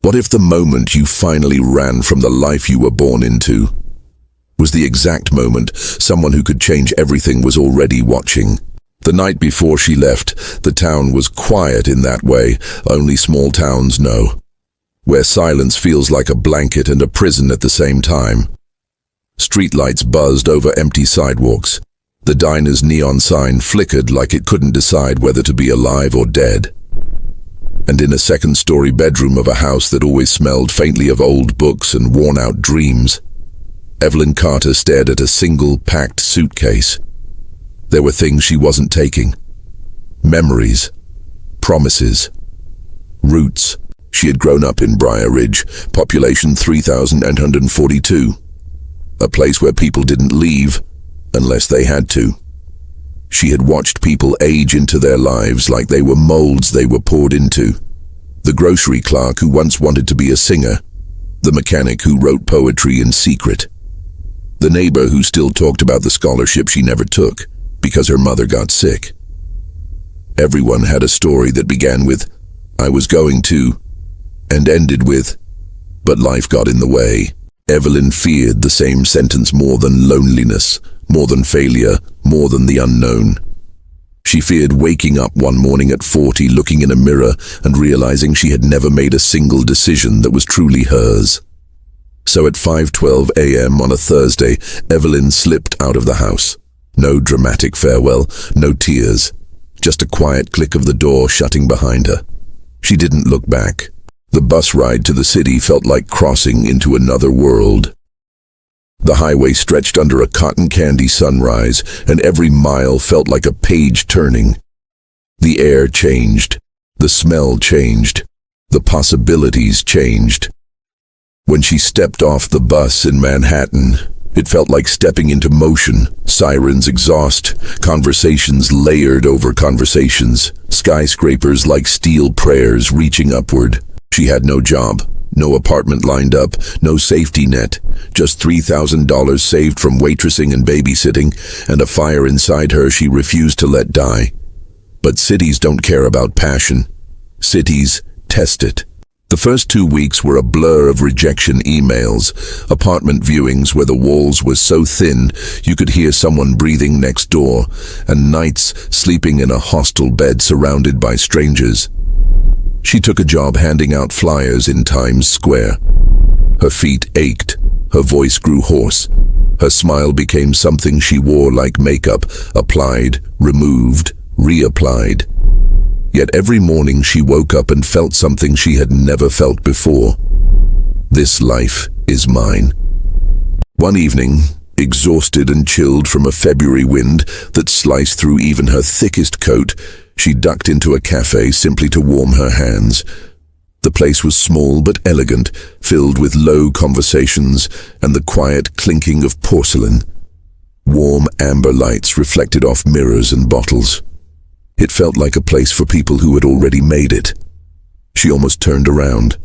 What if the moment you finally ran from the life you were born into was the exact moment someone who could change everything was already watching? The night before she left, the town was quiet in that way only small towns know, where silence feels like a blanket and a prison at the same time. Streetlights buzzed over empty sidewalks. The diner's neon sign flickered like it couldn't decide whether to be alive or dead. And in a second-story bedroom of a house that always smelled faintly of old books and worn-out dreams, Evelyn Carter stared at a single packed suitcase. There were things she wasn't taking. Memories, promises, roots. She had grown up in Briar Ridge, population 3,842, a place where people didn't leave unless they had to. She had watched people age into their lives like they were molds they were poured into. The grocery clerk who once wanted to be a singer, the mechanic who wrote poetry in secret, the neighbor who still talked about the scholarship she never took because her mother got sick. Everyone had a story that began with, "I was going to," and ended with, "but life got in the way." Evelyn feared the same sentence more than loneliness, more than failure, more than the unknown. She feared waking up one morning at 40, looking in a mirror and realizing she had never made a single decision that was truly hers. So at 5:12 a.m. on a Thursday, Evelyn slipped out of the house. No dramatic farewell, no tears, just a quiet click of the door shutting behind her. She didn't look back. The bus ride to the city felt like crossing into another world. The highway stretched under a cotton candy sunrise, and every mile felt like a page turning. The air changed. The smell changed. The possibilities changed. When she stepped off the bus in Manhattan, it felt like stepping into motion. Sirens exhaust, conversations layered over conversations, skyscrapers like steel prayers reaching upward. She had no job, no apartment lined up, no safety net, just $3,000 saved from waitressing and babysitting, and a fire inside her she refused to let die. But cities don't care about passion. Cities test it. The first 2 weeks were a blur of rejection emails, apartment viewings where the walls were so thin you could hear someone breathing next door, and nights sleeping in a hostel bed surrounded by strangers. She took a job handing out flyers in Times Square. Her feet ached, her voice grew hoarse. Her smile became something she wore like makeup, applied, removed, reapplied. Yet every morning she woke up and felt something she had never felt before. This life is mine. One evening, exhausted and chilled from a February wind that sliced through even her thickest coat, she ducked into a cafe simply to warm her hands. The place was small but elegant, filled with low conversations and the quiet clinking of porcelain. Warm amber lights reflected off mirrors and bottles. It felt like a place for people who had already made it. She almost turned around,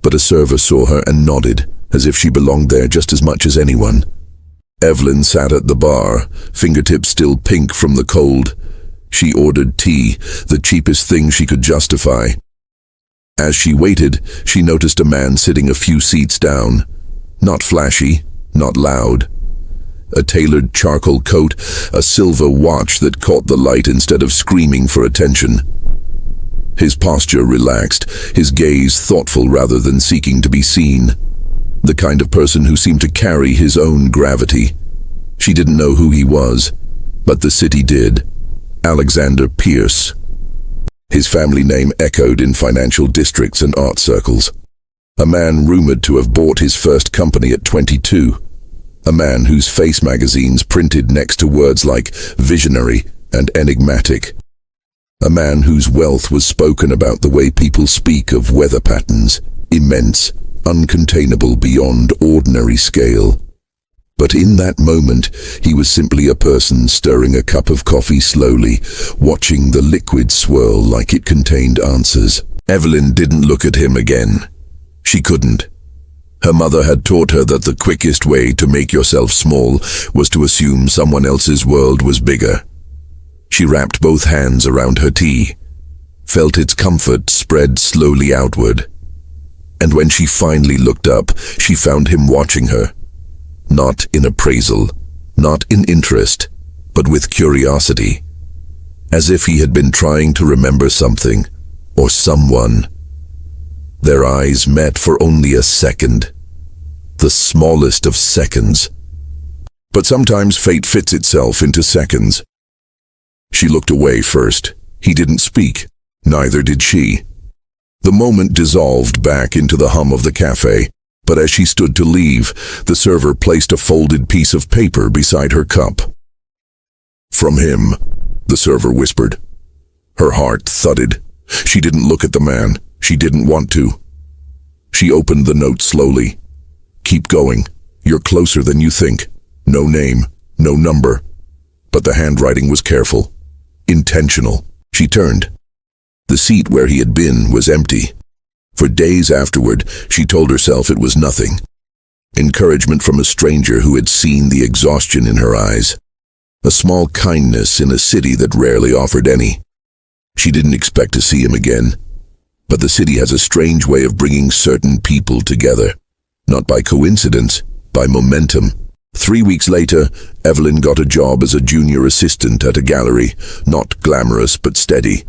but a server saw her and nodded, as if she belonged there just as much as anyone. Evelyn sat at the bar, fingertips still pink from the cold. She ordered tea, the cheapest thing she could justify. As she waited, she noticed a man sitting a few seats down. Not flashy, not loud. A tailored charcoal coat, a silver watch that caught the light instead of screaming for attention. His posture relaxed, his gaze thoughtful rather than seeking to be seen. The kind of person who seemed to carry his own gravity. She didn't know who he was, but the city did. Alexander Pierce. His family name echoed in financial districts and art circles. A man rumored to have bought his first company at 22. A man whose face magazines printed next to words like visionary and enigmatic. A man whose wealth was spoken about the way people speak of weather patterns, immense, uncontainable beyond ordinary scale. But in that moment, he was simply a person stirring a cup of coffee slowly, watching the liquid swirl like it contained answers. Evelyn didn't look at him again. She couldn't. Her mother had taught her that the quickest way to make yourself small was to assume someone else's world was bigger. She wrapped both hands around her tea, felt its comfort spread slowly outward. And when she finally looked up, she found him watching her. Not in appraisal, not in interest, but with curiosity. As if he had been trying to remember something, or someone. Their eyes met for only a second. The smallest of seconds. But sometimes fate fits itself into seconds. She looked away first. He didn't speak. Neither did she. The moment dissolved back into the hum of the cafe, but as she stood to leave, the server placed a folded piece of paper beside her cup. "From him," the server whispered. Her heart thudded. She didn't look at the man. She didn't want to. She opened the note slowly. "Keep going. You're closer than you think. No name, no number." But the handwriting was careful. Intentional. She turned. The seat where he had been was empty. For days afterward, she told herself it was nothing. Encouragement from a stranger who had seen the exhaustion in her eyes. A small kindness in a city that rarely offered any. She didn't expect to see him again. But the city has a strange way of bringing certain people together. Not by coincidence, by momentum. 3 weeks later, Evelyn got a job as a junior assistant at a gallery, not glamorous but steady.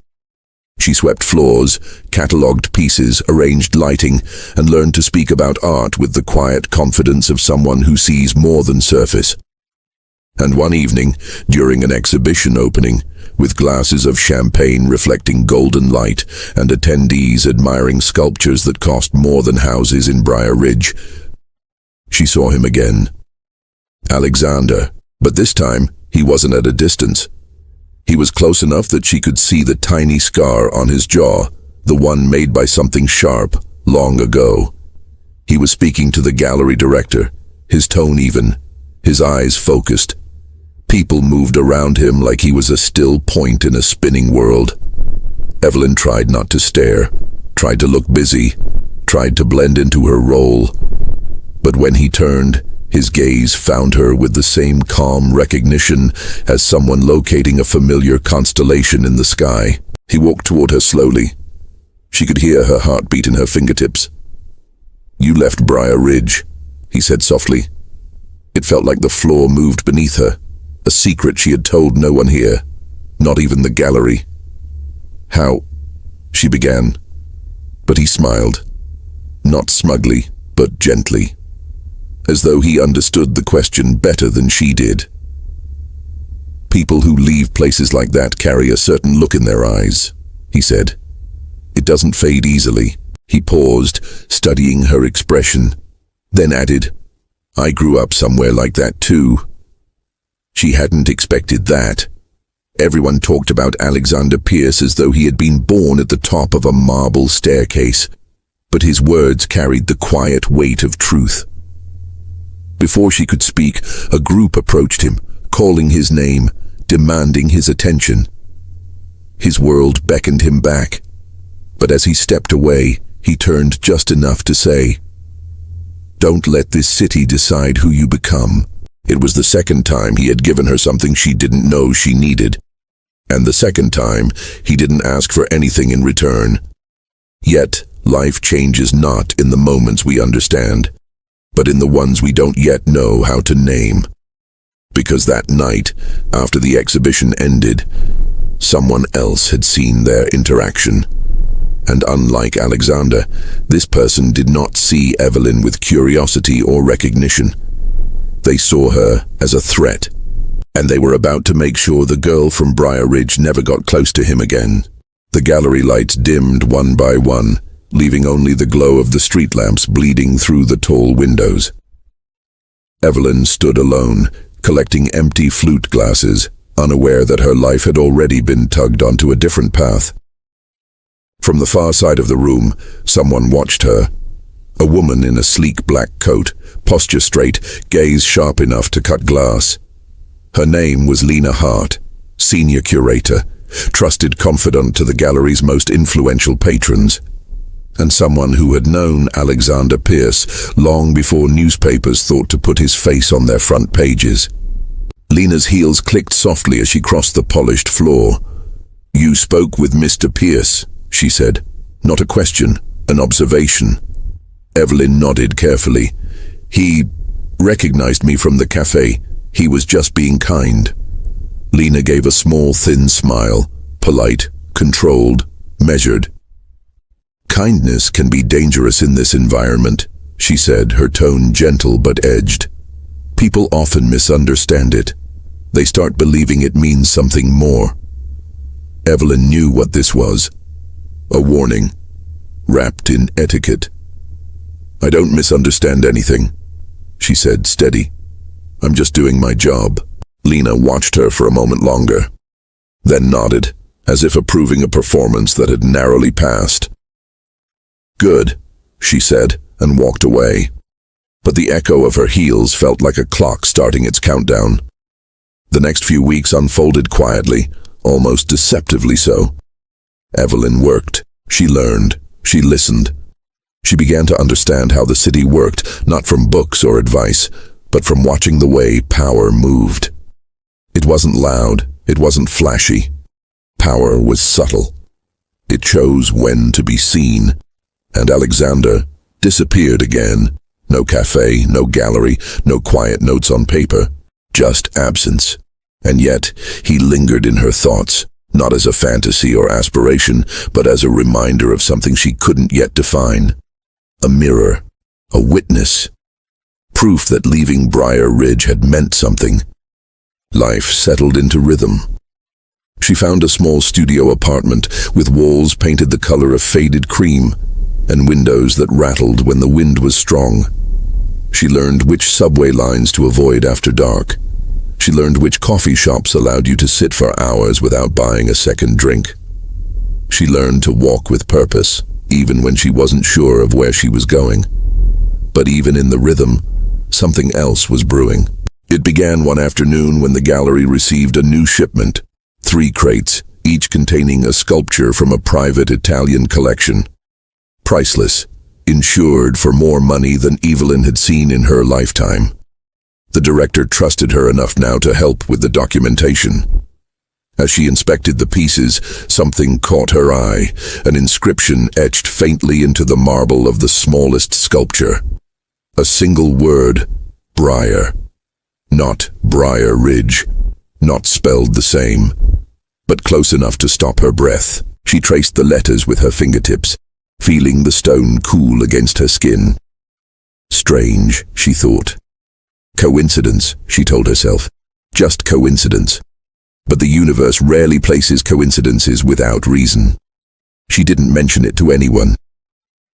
She swept floors, catalogued pieces, arranged lighting, and learned to speak about art with the quiet confidence of someone who sees more than surface. And one evening, during an exhibition opening, with glasses of champagne reflecting golden light and attendees admiring sculptures that cost more than houses in Briar Ridge, she saw him again. Alexander, but this time he wasn't at a distance. He was close enough that she could see the tiny scar on his jaw, the one made by something sharp, long ago. He was speaking to the gallery director, his tone even, his eyes focused. People moved around him like he was a still point in a spinning world. Evelyn tried not to stare, tried to look busy, tried to blend into her role. But when he turned, his gaze found her with the same calm recognition as someone locating a familiar constellation in the sky. He walked toward her slowly. She could hear her heartbeat in her fingertips. "You left Briar Ridge," he said softly. It felt like the floor moved beneath her, a secret she had told no one here, not even the gallery. "How?" she began. But he smiled, not smugly, but gently, as though he understood the question better than she did. "People who leave places like that carry a certain look in their eyes," he said. "It doesn't fade easily." He paused, studying her expression, then added, "I grew up somewhere like that too." She hadn't expected that. Everyone talked about Alexander Pierce as though he had been born at the top of a marble staircase, but his words carried the quiet weight of truth. Before she could speak, a group approached him, calling his name, demanding his attention. His world beckoned him back, but as he stepped away, he turned just enough to say, "Don't let this city decide who you become." It was the second time he had given her something she didn't know she needed, and the second time he didn't ask for anything in return. Yet, life changes not in the moments we understand, but in the ones we don't yet know how to name. Because that night, after the exhibition ended, someone else had seen their interaction. And unlike Alexander, this person did not see Evelyn with curiosity or recognition. They saw her as a threat, and they were about to make sure the girl from Briar Ridge never got close to him again. The gallery lights dimmed one by one, leaving only the glow of the street lamps bleeding through the tall windows. Evelyn stood alone, collecting empty flute glasses, unaware that her life had already been tugged onto a different path. From the far side of the room, someone watched her. A woman in a sleek black coat, posture straight, gaze sharp enough to cut glass. Her name was Lena Hart, senior curator, trusted confidant to the gallery's most influential patrons, and someone who had known Alexander Pierce long before newspapers thought to put his face on their front pages. Lena's heels clicked softly as she crossed the polished floor. "You spoke with Mr. Pierce," she said. "Not a question, an observation." Evelyn nodded carefully. He recognized me from the cafe. He was just being kind. Lena gave a small, thin smile, polite, controlled, measured. Kindness can be dangerous in this environment, she said, her tone gentle but edged. People often misunderstand it. They start believing it means something more. Evelyn knew what this was. A warning, wrapped in etiquette. I don't misunderstand anything, she said, steady. I'm just doing my job. Lena watched her for a moment longer, then nodded, as if approving a performance that had narrowly passed. Good, she said, and walked away. But the echo of her heels felt like a clock starting its countdown. The next few weeks unfolded quietly, almost deceptively so. Evelyn worked. She learned. She listened. She began to understand how the city worked, not from books or advice, but from watching the way power moved. It wasn't loud. It wasn't flashy. Power was subtle. It chose when to be seen. And Alexander disappeared again. No cafe, no gallery, no quiet notes on paper, just absence. And yet, he lingered in her thoughts, not as a fantasy or aspiration, but as a reminder of something she couldn't yet define. A mirror, a witness, proof that leaving Briar Ridge had meant something. Life settled into rhythm. She found a small studio apartment with walls painted the color of faded cream and windows that rattled when the wind was strong. She learned which subway lines to avoid after dark. She learned which coffee shops allowed you to sit for hours without buying a second drink. She learned to walk with purpose, even when she wasn't sure of where she was going. But even in the rhythm, something else was brewing. It began one afternoon when the gallery received a new shipment, 3 crates, each containing a sculpture from a private Italian collection. Priceless, insured for more money than Evelyn had seen in her lifetime. The director trusted her enough now to help with the documentation. As she inspected the pieces, something caught her eye, an inscription etched faintly into the marble of the smallest sculpture. A single word, Briar. Not Briar Ridge, not spelled the same, but close enough to stop her breath. She traced the letters with her fingertips, feeling the stone cool against her skin. Strange, she thought. Coincidence, she told herself. Just coincidence. But the universe rarely places coincidences without reason. She didn't mention it to anyone.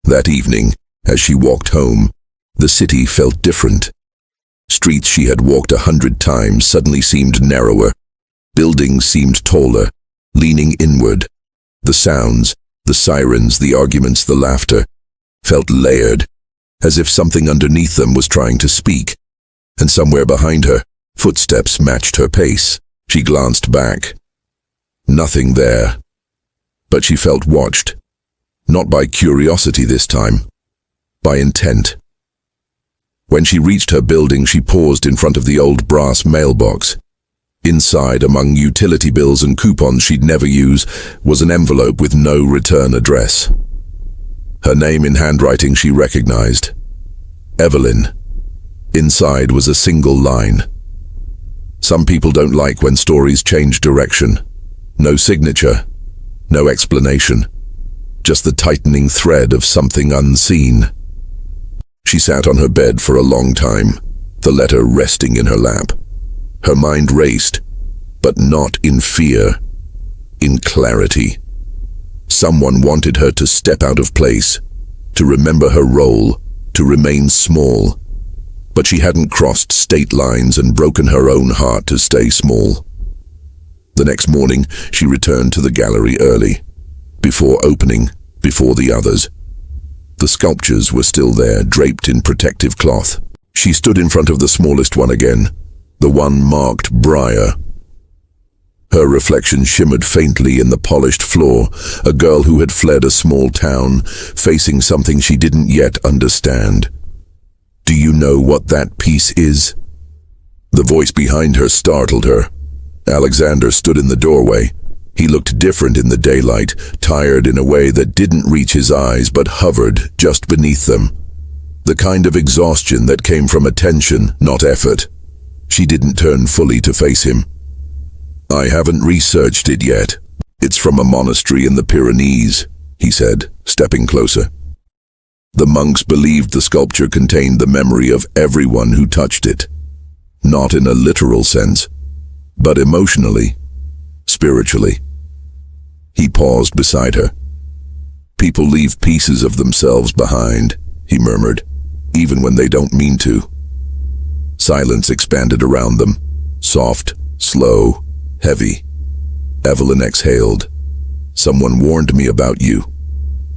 That evening, as she walked home, the city felt different. Streets she had walked 100 times suddenly seemed narrower. Buildings seemed taller, leaning inward. The sounds, the sirens, the arguments, the laughter, felt layered, as if something underneath them was trying to speak. And somewhere behind her, footsteps matched her pace. She glanced back. Nothing there. But she felt watched. Not by curiosity this time, by intent. When she reached her building, she paused in front of the old brass mailbox. Inside, among utility bills and coupons she'd never use, was an envelope with no return address. Her name in handwriting she recognized. Evelyn. Inside was a single line. Some people don't like when stories change direction. No signature, no explanation. Just the tightening thread of something unseen. She sat on her bed for a long time, the letter resting in her lap. Her mind raced, but not in fear, in clarity. Someone wanted her to step out of place, to remember her role, to remain small. But she hadn't crossed state lines and broken her own heart to stay small. The next morning, she returned to the gallery early, before opening, before the others. The sculptures were still there, draped in protective cloth. She stood in front of the smallest one again, the one marked Briar. Her reflection shimmered faintly in the polished floor, a girl who had fled a small town, facing something she didn't yet understand. Do you know what that piece is? The voice behind her startled her. Alexander stood in the doorway. He looked different in the daylight, tired in a way that didn't reach his eyes but hovered just beneath them. The kind of exhaustion that came from attention, not effort. She didn't turn fully to face him. "I haven't researched it yet. It's from a monastery in the Pyrenees," he said, stepping closer. The monks believed the sculpture contained the memory of everyone who touched it. Not in a literal sense, but emotionally, spiritually. He paused beside her. "People leave pieces of themselves behind," he murmured, "even when they don't mean to." Silence expanded around them, soft, slow, heavy. Evelyn exhaled. "Someone warned me about you."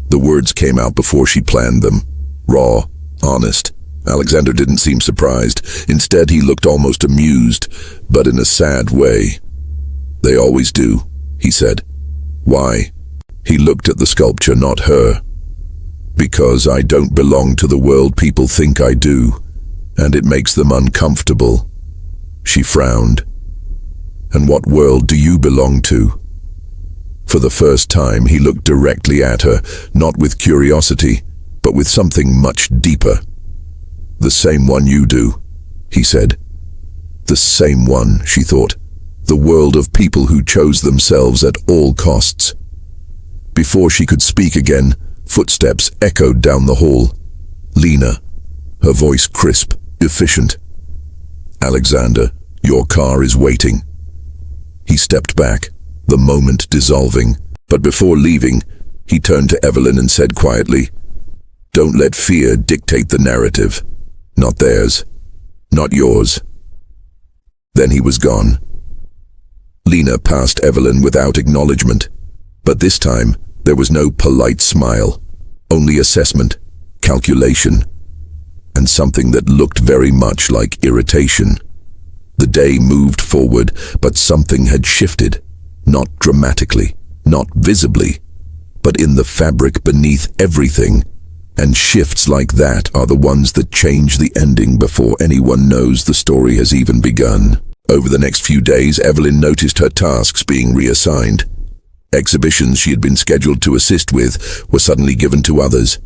The words came out before she planned them, raw, honest. Alexander didn't seem surprised. Instead, he looked almost amused, but in a sad way. "They always do," he said. "Why?" He looked at the sculpture, not her. "Because I don't belong to the world people think I do, and it makes them uncomfortable." She frowned. "And what world do you belong to?" For the first time, he looked directly at her, not with curiosity, but with something much deeper. "The same one you do," he said. The same one, she thought. The world of people who chose themselves at all costs. Before she could speak again, footsteps echoed down the hall. Lena, her voice crisp, efficient. "Alexander, your car is waiting." He stepped back, the moment dissolving, but before leaving, he turned to Evelyn and said quietly, "Don't let fear dictate the narrative. Not theirs, not yours." Then he was gone. Lena passed Evelyn without acknowledgement, but this time there was no polite smile, only assessment, calculation, and something that looked very much like irritation. The day moved forward, but something had shifted, not dramatically, not visibly, but in the fabric beneath everything. And shifts like that are the ones that change the ending before anyone knows the story has even begun. Over the next few days, Evelyn noticed her tasks being reassigned. Exhibitions she had been scheduled to assist with were suddenly given to others.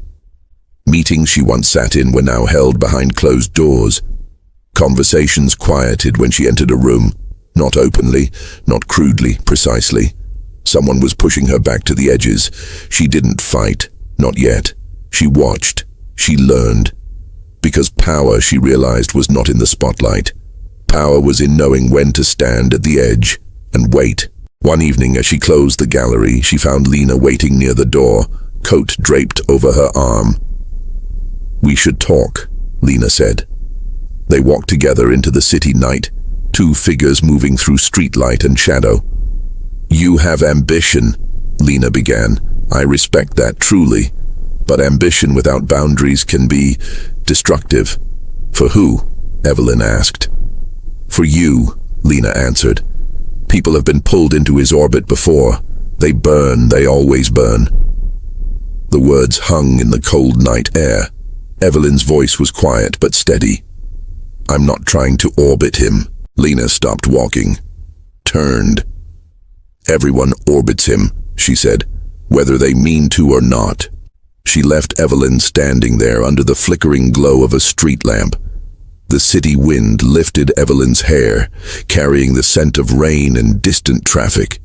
Meetings she once sat in were now held behind closed doors. Conversations quieted when she entered a room, not openly, not crudely, precisely. Someone was pushing her back to the edges. She didn't fight, not yet. She watched, she learned. Because power, she realized, was not in the spotlight. Power was in knowing when to stand at the edge and wait. One evening, as she closed the gallery, she found Lena waiting near the door, coat draped over her arm. "We should talk," Lena said. They walked together into the city night, two figures moving through streetlight and shadow. "You have ambition," Lena began. "I respect that, truly. But ambition without boundaries can be destructive." "For who?" Evelyn asked. "For you," Lena answered. "People have been pulled into his orbit before. They burn, they always burn." The words hung in the cold night air. Evelyn's voice was quiet but steady. "I'm not trying to orbit him." Lena stopped walking, turned. "Everyone orbits him," she said, "whether they mean to or not." She left Evelyn standing there under the flickering glow of a street lamp. The city wind lifted Evelyn's hair, carrying the scent of rain and distant traffic.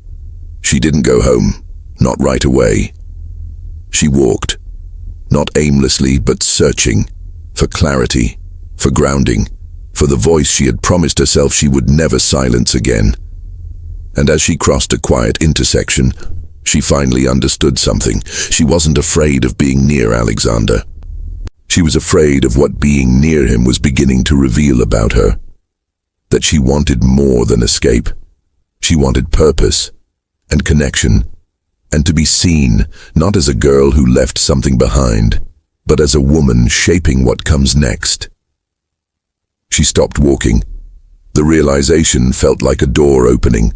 She didn't go home, not right away. She walked, not aimlessly but searching, for clarity, for grounding, for the voice she had promised herself she would never silence again. And as she crossed a quiet intersection, she finally understood something. She wasn't afraid of being near Alexander. She was afraid of what being near him was beginning to reveal about her. That she wanted more than escape. She wanted purpose and connection, and to be seen, not as a girl who left something behind, but as a woman shaping what comes next. She stopped walking. The realization felt like a door opening,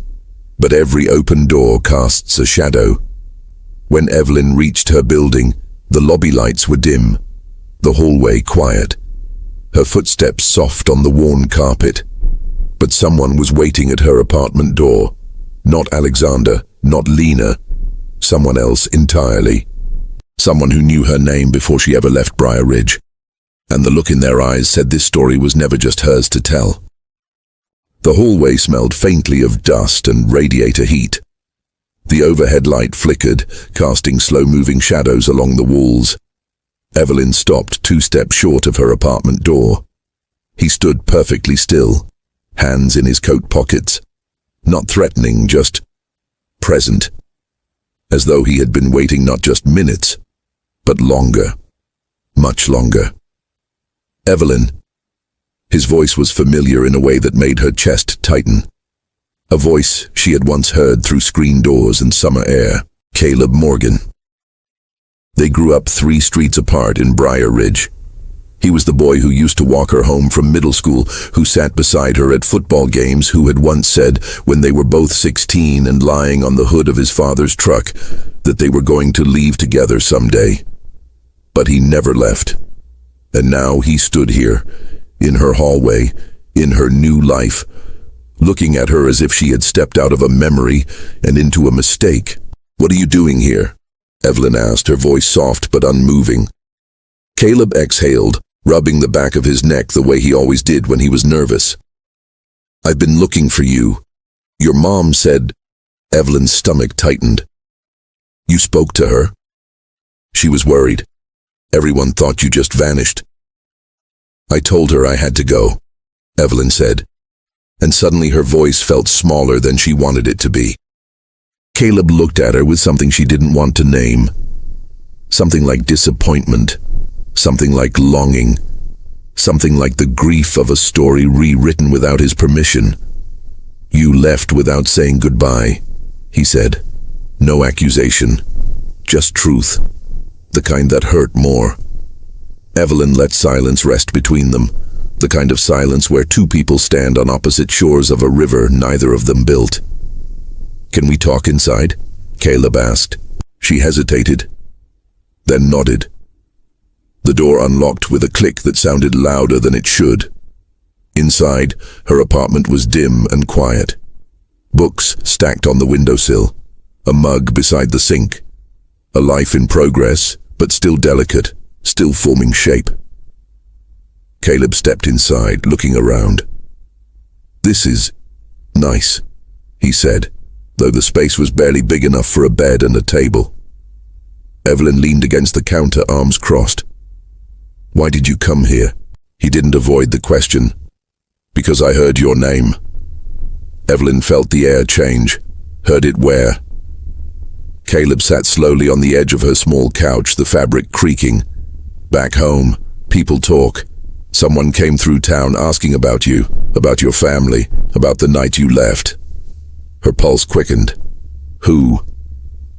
but every open door casts a shadow. When Evelyn reached her building, the lobby lights were dim, the hallway quiet, her footsteps soft on the worn carpet. But someone was waiting at her apartment door. Not Alexander, not Lena, someone else entirely. Someone who knew her name before she ever left Briar Ridge. and the look in their eyes said this story was never just hers to tell. The hallway smelled faintly of dust and radiator heat. The overhead light flickered, casting slow-moving shadows along the walls. Evelyn stopped 2 steps short of her apartment door. He stood perfectly still, hands in his coat pockets. Not threatening, just present. As though he had been waiting not just minutes, but longer. Much longer. Evelyn. His voice was familiar in a way that made her chest tighten. A voice she had once heard through screen doors and summer air. Caleb Morgan. They grew up 3 streets apart in Briar Ridge. He was the boy who used to walk her home from middle school, who sat beside her at football games, who had once said, when they were both 16 and lying on the hood of his father's truck, that they were going to leave together someday. But he never left. And now he stood here, in her hallway, in her new life, looking at her as if she had stepped out of a memory and into a mistake. "What are you doing here?" Evelyn asked, her voice soft but unmoving. Caleb exhaled, rubbing the back of his neck the way he always did when he was nervous. "I've been looking for you. Your mom said..." Evelyn's stomach tightened. "You spoke to her?" She was worried. "Everyone thought you just vanished." "I told her I had to go," Evelyn said, and suddenly her voice felt smaller than she wanted it to be. Caleb looked at her with something she didn't want to name. Something like disappointment. Something like longing. Something like the grief of a story rewritten without his permission. "You left without saying goodbye," he said. No accusation. Just truth. The kind that hurt more. Evelyn let silence rest between them. The kind of silence where 2 people stand on opposite shores of a river neither of them built. "Can we talk inside?" Caleb asked. She hesitated, then nodded. The door unlocked with a click that sounded louder than it should. Inside, her apartment was dim and quiet. Books stacked on the windowsill, a mug beside the sink. A life in progress, but still delicate, still forming shape. Caleb stepped inside, looking around. "This is nice," he said, though the space was barely big enough for a bed and a table. Evelyn leaned against the counter, arms crossed. "Why did you come here?" He didn't avoid the question. "Because I heard your name." Evelyn felt the air change, heard it wear. Caleb sat slowly on the edge of her small couch, the fabric creaking. "Back home, people talk. Someone came through town asking about you, about your family, about the night you left." Her pulse quickened. "Who?"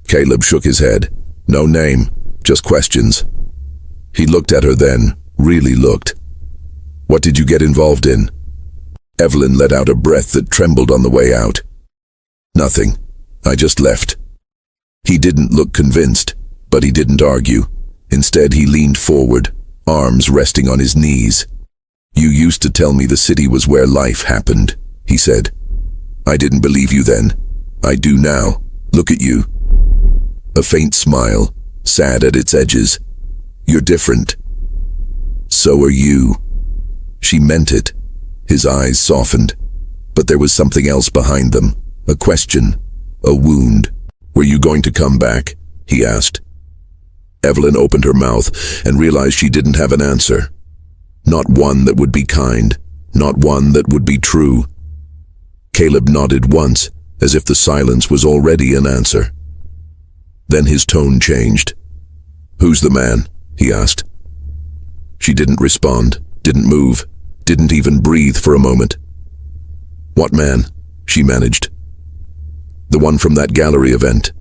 Caleb shook his head. "No name, just questions." He looked at her then, really looked. "What did you get involved in?" Evelyn let out a breath that trembled on the way out. "Nothing. I just left." He didn't look convinced, but he didn't argue. Instead, he leaned forward, arms resting on his knees. "You used to tell me the city was where life happened," he said. "I didn't believe you then. I do now. Look at you." A faint smile, sad at its edges. "You're different." "So are you." She meant it. His eyes softened. But there was something else behind them. A question. A wound. "Were you going to come back?" he asked. Evelyn opened her mouth and realized she didn't have an answer. Not one that would be kind. Not one that would be true. Caleb nodded once, as if the silence was already an answer. Then his tone changed. "Who's the man?" he asked. She didn't respond, didn't move, didn't even breathe for a moment. "What man?" she managed. "The one from that gallery event.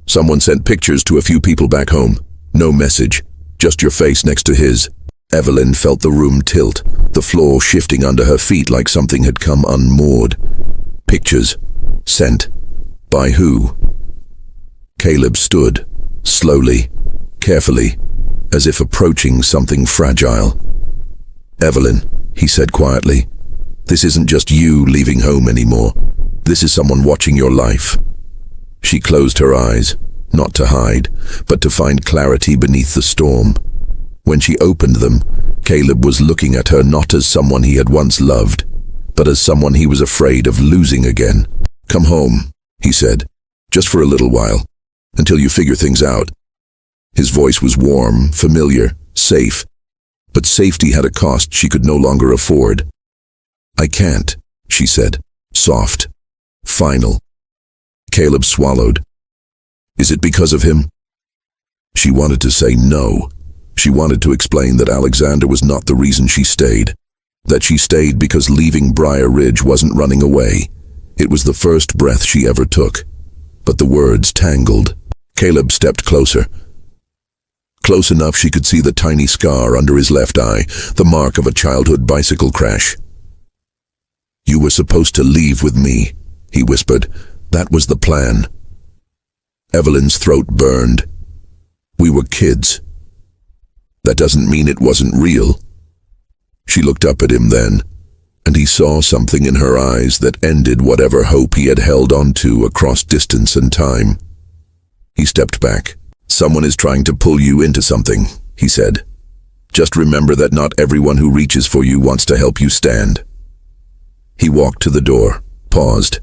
Someone sent pictures to a few people back home. No message, just your face next to his." Evelyn felt the room tilt, the floor shifting under her feet like something had come unmoored. Pictures. Sent. By who? Caleb stood, slowly, carefully, as if approaching something fragile. "Evelyn," he said quietly, "this isn't just you leaving home anymore. This is someone watching your life." She closed her eyes, not to hide, but to find clarity beneath the storm. When she opened them, Caleb was looking at her not as someone he had once loved, but as someone he was afraid of losing again. "Come home," he said, "just for a little while, until you figure things out." His voice was warm, familiar, safe, but safety had a cost she could no longer afford. "I can't," she said, soft, final. Caleb swallowed. "Is it because of him?" She wanted to say no. She wanted to explain that Alexander was not the reason she stayed, that she stayed because leaving Briar Ridge wasn't running away. It was the first breath she ever took. But the words tangled. Caleb stepped closer. Close enough she could see the tiny scar under his left eye, the mark of a childhood bicycle crash. "You were supposed to leave with me," he whispered. "That was the plan." Evelyn's throat burned. "We were kids. That doesn't mean it wasn't real." She looked up at him then, and he saw something in her eyes that ended whatever hope he had held on to across distance and time. He stepped back. "Someone is trying to pull you into something," he said. "Just remember that not everyone who reaches for you wants to help you stand." He walked to the door, paused.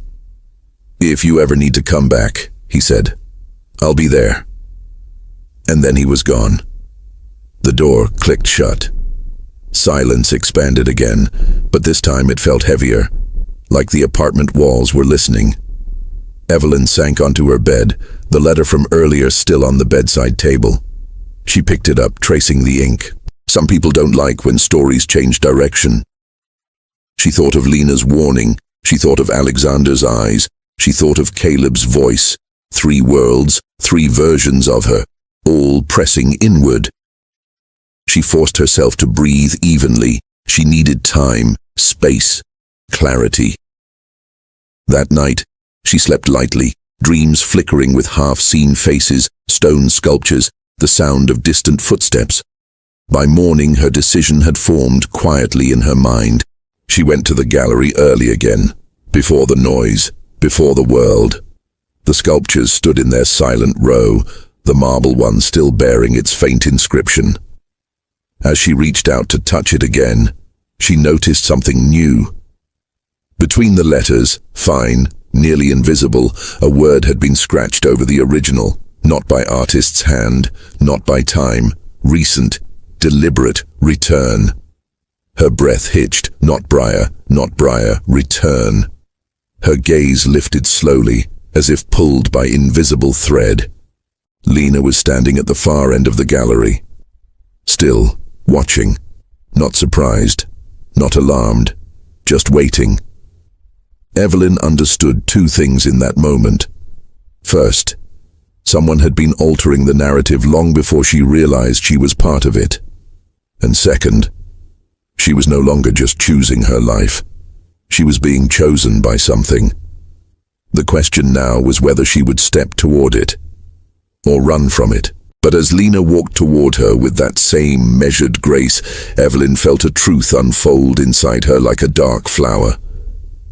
"If you ever need to come back," he said, "I'll be there." And then he was gone. The door clicked shut. Silence expanded again, but this time it felt heavier, like the apartment walls were listening. Evelyn sank onto her bed, the letter from earlier still on the bedside table. She picked it up, tracing the ink. Some people don't like when stories change direction. She thought of Lena's warning. She thought of Alexander's eyes. She thought of Caleb's voice. 3 worlds, 3 versions of her, all pressing inward. She forced herself to breathe evenly. She needed time, space, clarity. That night, she slept lightly, dreams flickering with half-seen faces, stone sculptures, the sound of distant footsteps. By morning, her decision had formed quietly in her mind. She went to the gallery early again, before the noise, before the world. The sculptures stood in their silent row, the marble one still bearing its faint inscription. As she reached out to touch it again, she noticed something new. Between the letters, fine, nearly invisible, a word had been scratched over the original, not by artist's hand, not by time, recent, deliberate, return. Her breath hitched, not Briar, return. Her gaze lifted slowly, as if pulled by invisible thread. Lena was standing at the far end of the gallery. Still, watching, not surprised, not alarmed, just waiting. Evelyn understood 2 things in that moment. First, someone had been altering the narrative long before she realized she was part of it. And second, she was no longer just choosing her life. She was being chosen by something. The question now was whether she would step toward it, or run from it. But as Lena walked toward her with that same measured grace, Evelyn felt a truth unfold inside her like a dark flower.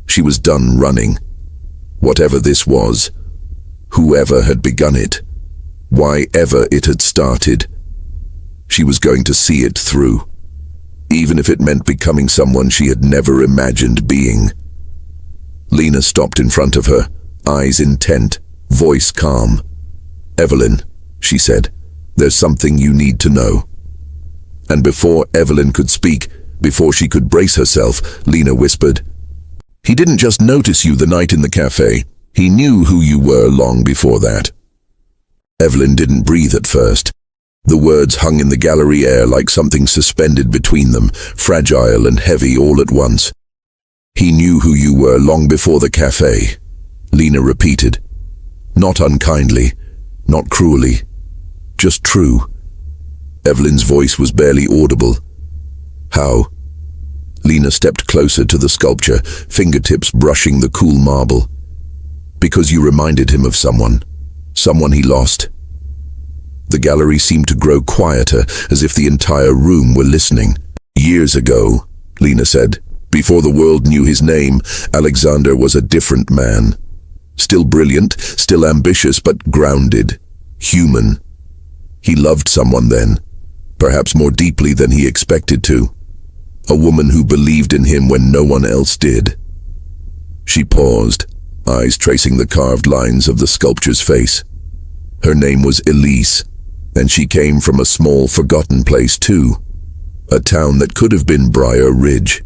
She was done running. Whatever this was, whoever had begun it, why ever it had started, she was going to see it through, even if it meant becoming someone she had never imagined being. Lena stopped in front of her, eyes intent, voice calm. "Evelyn," she said, "there's something you need to know." And before Evelyn could speak, before she could brace herself, Lena whispered, "He didn't just notice you the night in the cafe. He knew who you were long before that." Evelyn didn't breathe at first. The words hung in the gallery air like something suspended between them, fragile and heavy all at once. "He knew who you were long before the cafe," Lena repeated. Not unkindly, not cruelly, just true. Evelyn's voice was barely audible. "How?" Lena stepped closer to the sculpture, fingertips brushing the cool marble. "Because you reminded him of someone he lost." The gallery seemed to grow quieter, as if the entire room were listening. "Years ago," Lena said, "before the world knew his name, Alexander was a different man. Still brilliant, still ambitious, but grounded, human. He loved someone then, perhaps more deeply than he expected to. A woman who believed in him when no one else did. She paused, eyes tracing the carved lines of the sculpture's face. Her name was Elise, and she came from a small, forgotten place too. A town that could have been Briar Ridge.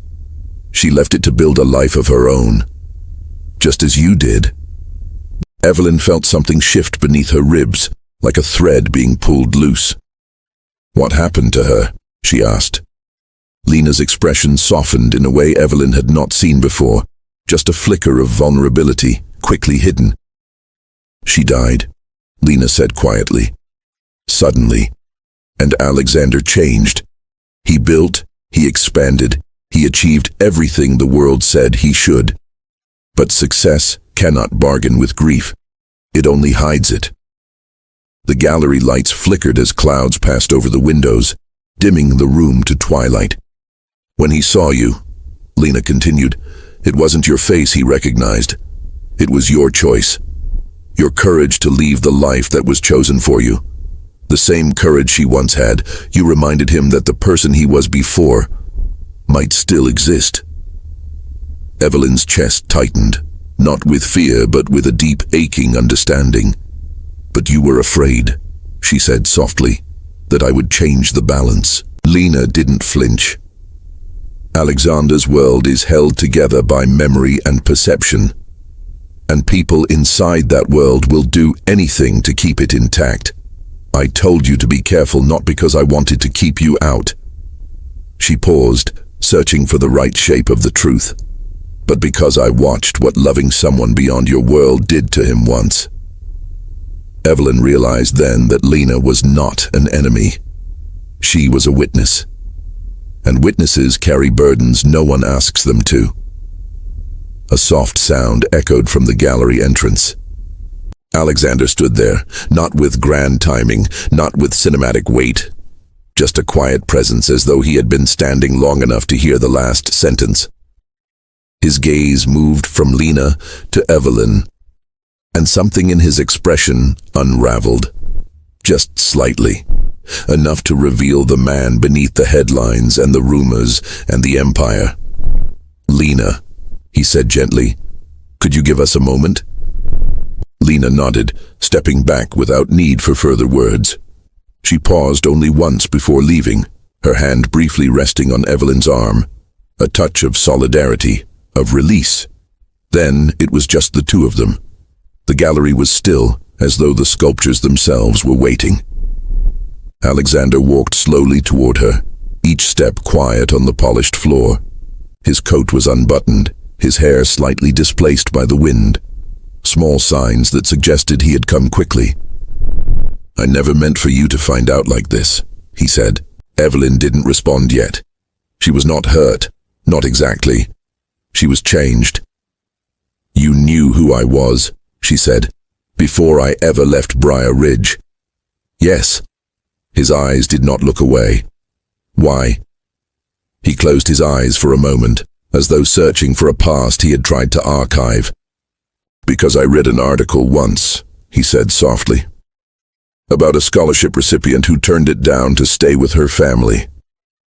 She left it to build a life of her own. Just as you did. Evelyn felt something shift beneath her ribs, like a thread being pulled loose. "What happened to her?" she asked. Lena's expression softened in a way Evelyn had not seen before, just a flicker of vulnerability, quickly hidden. "She died," Lena said quietly. "Suddenly. And Alexander changed. He built, he expanded, he achieved everything the world said he should. But success cannot bargain with grief. It only hides it." The gallery lights flickered as clouds passed over the windows, dimming the room to twilight. "When he saw you," Lena continued, "it wasn't your face he recognized. It was your choice. Your courage to leave the life that was chosen for you. The same courage she once had. You reminded him that the person he was before might still exist." Evelyn's chest tightened, not with fear but with a deep aching understanding. "But you were afraid," she said softly, "that I would change the balance." Lena didn't flinch. Alexander's world is held together by memory and perception, and people inside that world will do anything to keep it intact. "I told you to be careful not because I wanted to keep you out." She paused, searching for the right shape of the truth. "But because I watched what loving someone beyond your world did to him once." Evelyn realized then that Lena was not an enemy. She was a witness. And witnesses carry burdens no one asks them to. A soft sound echoed from the gallery entrance. Alexander stood there, not with grand timing, not with cinematic weight, just a quiet presence as though he had been standing long enough to hear the last sentence. His gaze moved from Lena to Evelyn, and something in his expression unraveled, just slightly, enough to reveal the man beneath the headlines and the rumors and the empire. "Lena," he said gently, "could you give us a moment?" Lena nodded, stepping back without need for further words. She paused only once before leaving, her hand briefly resting on Evelyn's arm, a touch of solidarity, of release. Then it was just the two of them. The gallery was still, as though the sculptures themselves were waiting. Alexander walked slowly toward her, each step quiet on the polished floor. His coat was unbuttoned, his hair slightly displaced by the wind. Small signs that suggested he had come quickly. "I never meant for you to find out like this," he said. Evelyn didn't respond yet. She was not hurt, not exactly. She was changed. "You knew who I was," she said, "before I ever left Briar Ridge." "Yes." His eyes did not look away. "Why?" He closed his eyes for a moment, as though searching for a past he had tried to archive. "Because I read an article once," he said softly, "about a scholarship recipient who turned it down to stay with her family.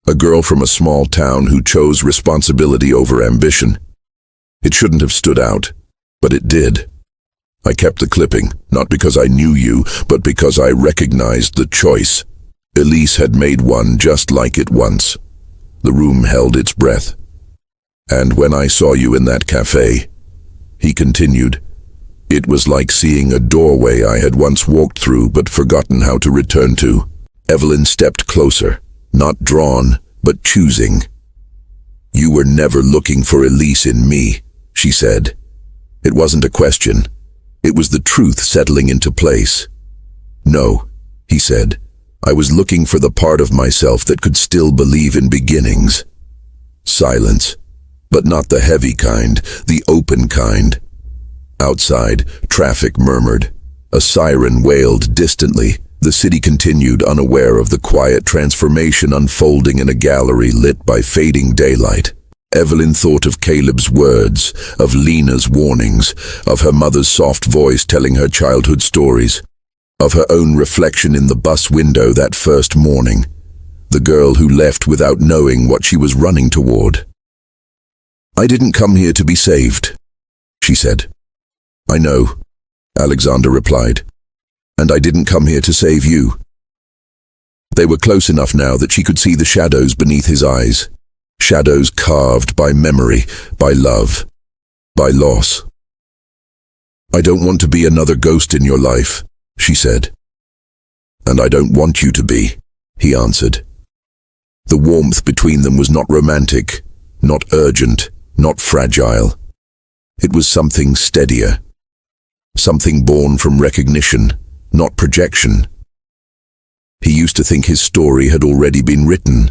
A girl from a small town who chose responsibility over ambition. It shouldn't have stood out, but it did. I kept the clipping, not because I knew you, but because I recognized the choice. Elise had made one just like it once." The room held its breath. "And when I saw you in that cafe," he continued, "it was like seeing a doorway I had once walked through but forgotten how to return to." Evelyn stepped closer, not drawn, but choosing. "You were never looking for Elise in me," she said. It wasn't a question. It was the truth settling into place. "No," he said. "I was looking for the part of myself that could still believe in beginnings." Silence, but not the heavy kind, the open kind. Outside, traffic murmured. A siren wailed distantly. The city continued, unaware of the quiet transformation unfolding in a gallery lit by fading daylight. Evelyn thought of Caleb's words, of Lena's warnings, of her mother's soft voice telling her childhood stories, of her own reflection in the bus window that first morning. the girl who left without knowing what she was running toward. "I didn't come here to be saved," she said. "I know," Alexander replied. "And I didn't come here to save you." They were close enough now that she could see the shadows beneath his eyes. Shadows carved by memory, by love, by loss. "I don't want to be another ghost in your life," she said. "And I don't want you to be," he answered. The warmth between them was not romantic, not urgent, not fragile. It was something steadier. Something born from recognition, not projection. He used to think his story had already been written.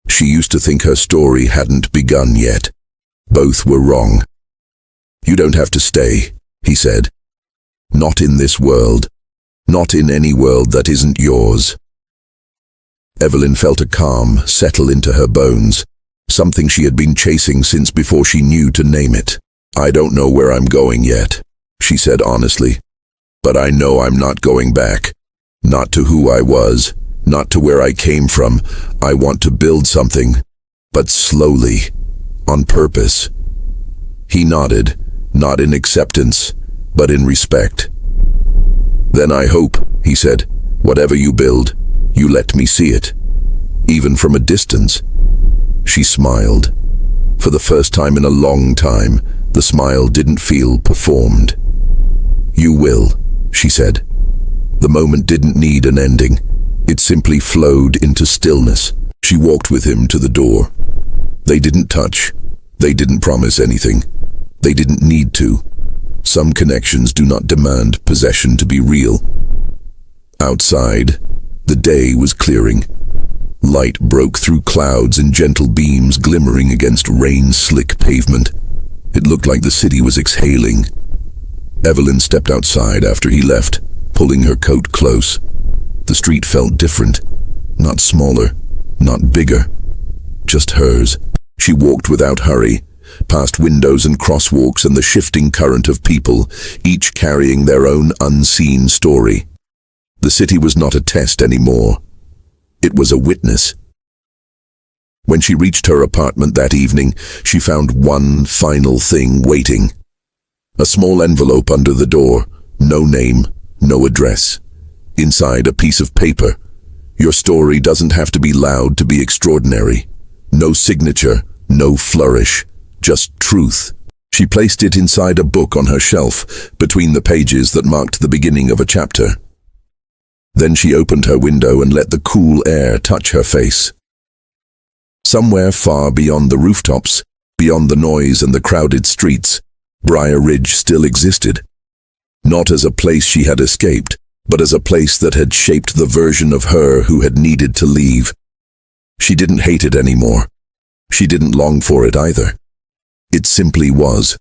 She used to think her story hadn't begun yet. Both were wrong. "You don't have to stay," he said. "Not in this world. Not in any world that isn't yours." Evelyn felt a calm settle into her bones, something she had been chasing since before she knew to name it. "I don't know where I'm going yet," she said honestly. "But I know I'm not going back. Not to who I was, not to where I came from. I want to build something, but slowly, on purpose." He nodded, not in acceptance, but in respect. "Then I hope," he said, "whatever you build, you let me see it, even from a distance." She smiled. For the first time in a long time, the smile didn't feel performed. "You will," she said. The moment didn't need an ending. It simply flowed into stillness. She walked with him to the door. They didn't touch. They didn't promise anything. They didn't need to. Some connections do not demand possession to be real. Outside, the day was clearing. Light broke through clouds in gentle beams glimmering against rain-slick pavement. It looked like the city was exhaling. Evelyn stepped outside after he left, pulling her coat close. The street felt different. Not smaller, not bigger. Just hers. She walked without hurry, past windows and crosswalks and the shifting current of people, each carrying their own unseen story. The city was not a test anymore. It was a witness. When she reached her apartment that evening, she found one final thing waiting. A small envelope under the door, no name, no address. Inside, a piece of paper. Your story doesn't have to be loud to be extraordinary. No signature, no flourish, just truth. She placed it inside a book on her shelf, between the pages that marked the beginning of a chapter. Then she opened her window and let the cool air touch her face. Somewhere far beyond the rooftops, beyond the noise and the crowded streets, Briar Ridge still existed. Not as a place she had escaped, but as a place that had shaped the version of her who had needed to leave. She didn't hate it anymore. She didn't long for it either. It simply was.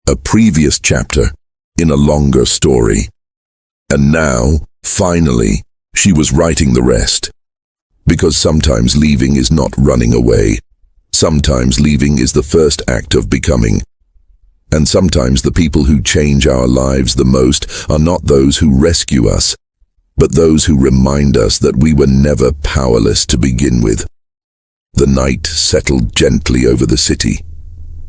A previous chapter in a longer story. And now, finally, she was writing the rest. Because sometimes leaving is not running away. Sometimes leaving is the first act of becoming. And sometimes the people who change our lives the most are not those who rescue us, but those who remind us that we were never powerless to begin with. The night settled gently over the city,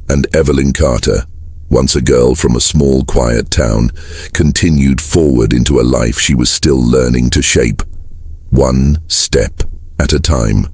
and Evelyn Carter, once a girl from a small, quiet town, continued forward into a life she was still learning to shape, one step at a time.